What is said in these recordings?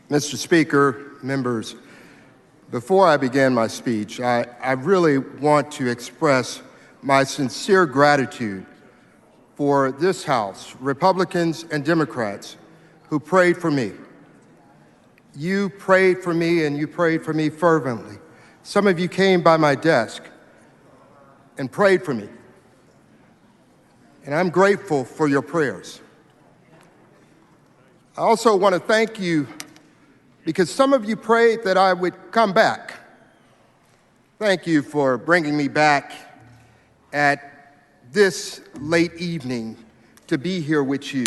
Mr. Speaker, members, before I begin my speech, I really want to express my sincere gratitude for this House, Republicans and Democrats, who prayed for me. You prayed for me, and you prayed for me fervently. Some of you came by my desk and prayed for me, and I'm grateful for your prayers. I also want to thank you because some of you prayed that I would come back. Thank you for bringing me back at this late evening to be here with you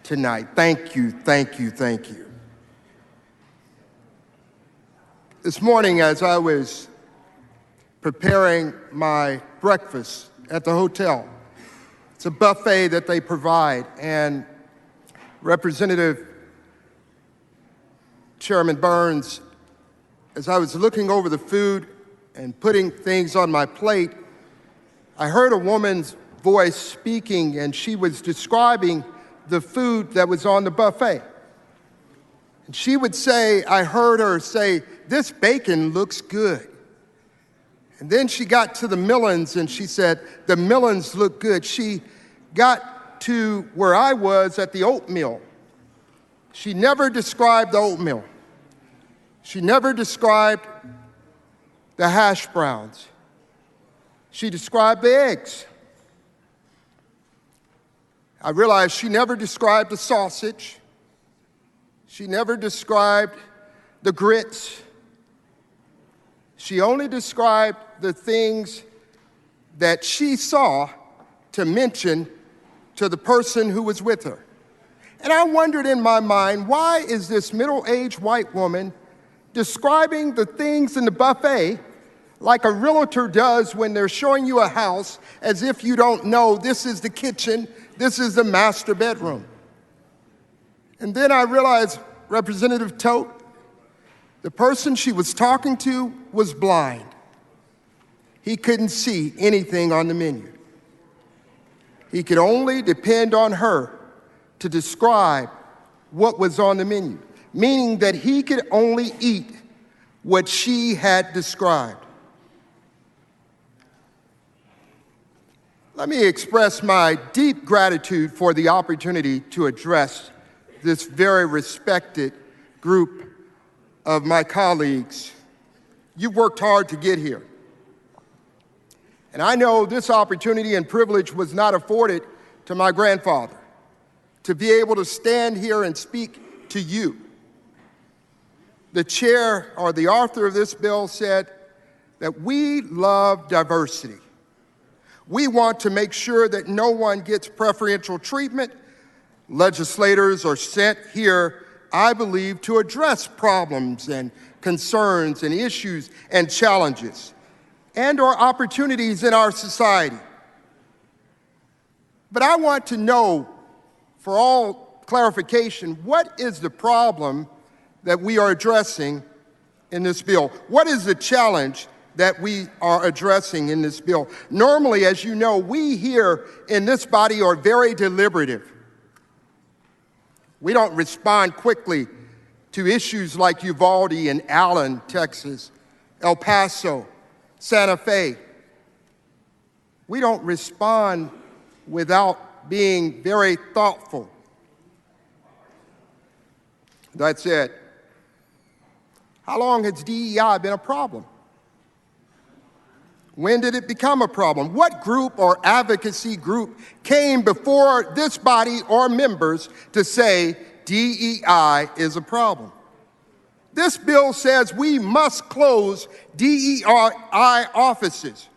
tonight. Thank you, thank you, thank you. This morning, as I was preparing my breakfast at the hotel, it's a buffet that they provide, and Representative Sherman Burns, as I was looking over the food and putting things on my plate, I heard a woman's voice speaking, and she was describing the food that was on the buffet. And she would say, I heard her say, "This bacon looks good." And then she got to the melons, and she said, "The melons look good." She got to where I was at the oatmeal. She never described the oatmeal. She never described the hash browns. She described the eggs. I realized she never described the sausage. She never described the grits. She only described the things that she saw to mention to the person who was with her. And I wondered in my mind, why is this middle-aged white woman describing the things in the buffet like a realtor does when they're showing you a house, as if you don't know this is the kitchen, this is the master bedroom? And then I realized, Representative Tote, the person she was talking to was blind. He couldn't see anything on the menu. He could only depend on her to describe what was on the menu, meaning that he could only eat what she had described. Let me express my deep gratitude for the opportunity to address this very respected group of my colleagues. You've worked hard to get here. And I know this opportunity and privilege was not afforded to my grandfather, to be able to stand here and speak to you. The chair, or the author of this bill, said that we love diversity. We want to make sure that no one gets preferential treatment. Legislators are sent here, I believe, to address problems and concerns and issues and challenges and or opportunities in our society. But I want to know, for all clarification, what is the problem that we are addressing in this bill? What is the challenge that we are addressing in this bill? Normally, as you know, we here in this body are very deliberative. We don't respond quickly to issues like Uvalde and Allen, Texas, El Paso, Santa Fe. We don't respond without being very thoughtful. That said, how long has DEI been a problem? When did it become a problem? What group or advocacy group came before this body or members to say DEI is a problem? This bill says we must close DEI offices.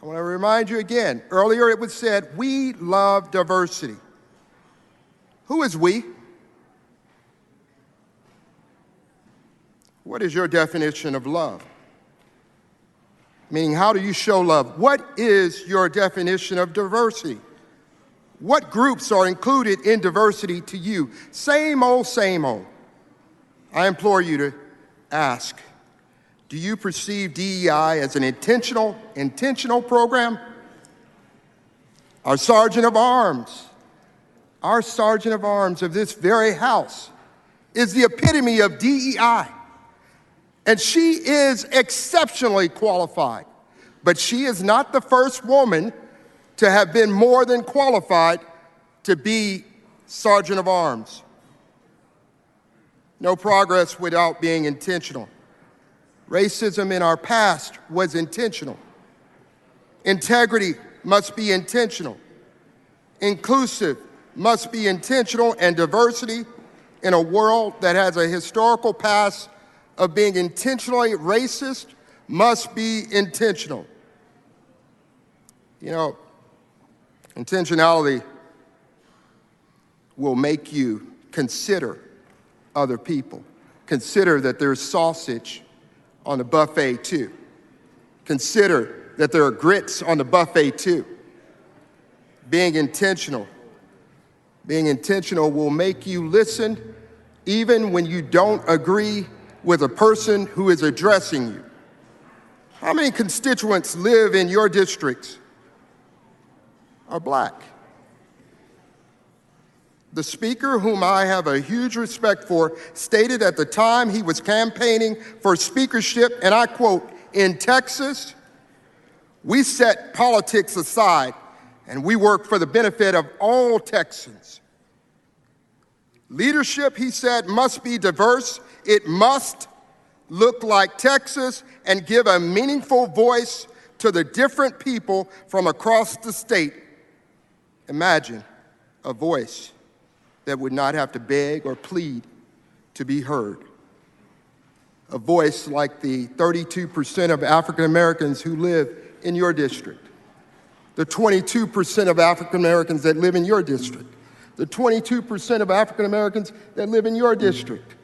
I want to remind you again, earlier it was said, we love diversity. Who is we? What is your definition of love? Meaning, how do you show love? What is your definition of diversity? What groups are included in diversity to you? Same old, same old. I implore you to ask, do you perceive DEI as an intentional program? Our Sergeant of Arms of this very House, is the epitome of DEI. And she is exceptionally qualified. But she is not the first woman to have been more than qualified to be Sergeant of Arms. No progress without being intentional. Racism in our past was intentional. Integrity must be intentional. Inclusive must be intentional, and diversity in a world that has a historical past of being intentionally racist must be intentional. You know, intentionality will make you consider other people. Consider that there's sausage on the buffet too. Consider that there are grits on the buffet too. Being intentional will make you listen even when you don't agree with a person who is addressing you. How many constituents live in your districts are black? The speaker, whom I have a huge respect for, stated at the time he was campaigning for speakership, and I quote, "In Texas, we set politics aside and we work for the benefit of all Texans. Leadership," he said, "must be diverse. It must look like Texas and give a meaningful voice to the different people from across the state." Imagine a voice that would not have to beg or plead to be heard. A voice like the 32% of African Americans who live in your district, the 22% of African Americans that live in your district, the 22% of African Americans that live in your district.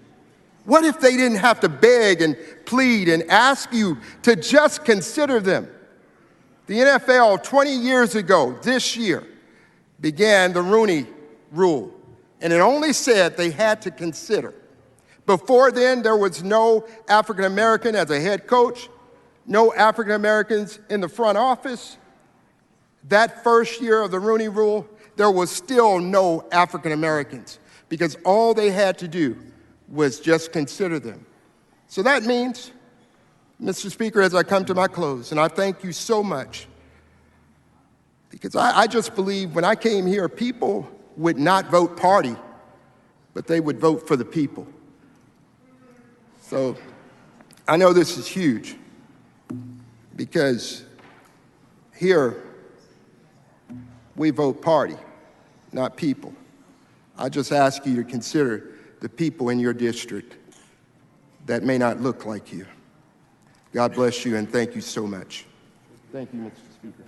What if they didn't have to beg and plead and ask you to just consider them? The NFL 20 years ago, this year, began the Rooney Rule, and it only said they had to consider. Before then, there was no African American as a head coach, no African Americans in the front office. That first year of the Rooney Rule, there was still no African Americans because all they had to do was just consider them. So that means, Mr. Speaker, as I come to my close, and I thank you so much, because I just believe when I came here, people would not vote party, but they would vote for the people. So I know this is huge because here we vote party, not people. I just ask you to consider the people in your district that may not look like you. God bless you and thank you so much. Thank you, Mr. Speaker.